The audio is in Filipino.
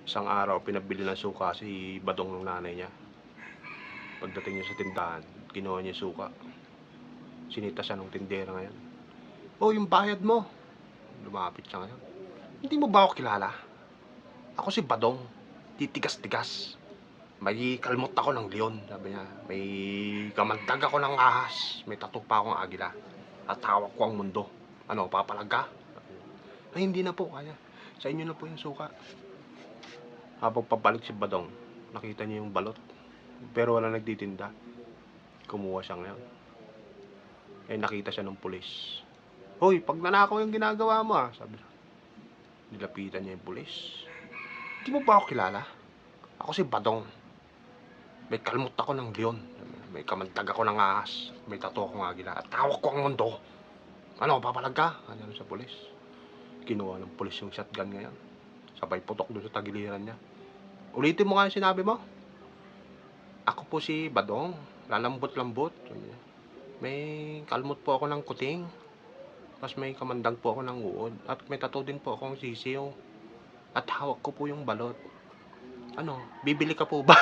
Isang araw, pinabili ng suka si Badong ng nanay niya. Pagdating niya sa tindahan, kinuha niya yung suka. Sinita siya ng tindera ngayon. "Oh, yung bayad mo." Lumapit siya ngayon. "Hindi mo ba ako kilala? Ako si Badong. Titigas-tigas. May kalmot ako ng leon," sabi niya. "May kamandag ako ng ahas. May tattoo pa akong agila. At hawak ko ang mundo. Ano, papalag ka?" "Ay, hindi na po, kaya. Sa inyo na po yung suka." Habang pabalik si Badong, nakita niya yung balot. Pero wala nagtitinda. Kumuha siya ngayon. Nakita siya ng pulis. "Hoy, pag nanakaw yung ginagawa mo, sabi niya. Nilapitan niya yung pulis. "Di mo ba ako kilala? Ako si Badong. May kalmot ako ng leon. May kamandag ako ng ahas. May tattoo akong agila. At hawak ko ang mundo. Ano, papalag ka?" Ano sa pulis. Kinuha ng pulis yung shotgun ngayon. Sabay putok doon sa tagiliran niya. "Ulitin mo nga yung sinabi mo." "Ako po si Badong. Lalambot-lambot." "May kalmot po ako ng kuting. Tapos may kamandag po ako ng uod. At may tattoo din po akong sisiw. At hawak ko po yung balot. Ano, bibili ka po ba?"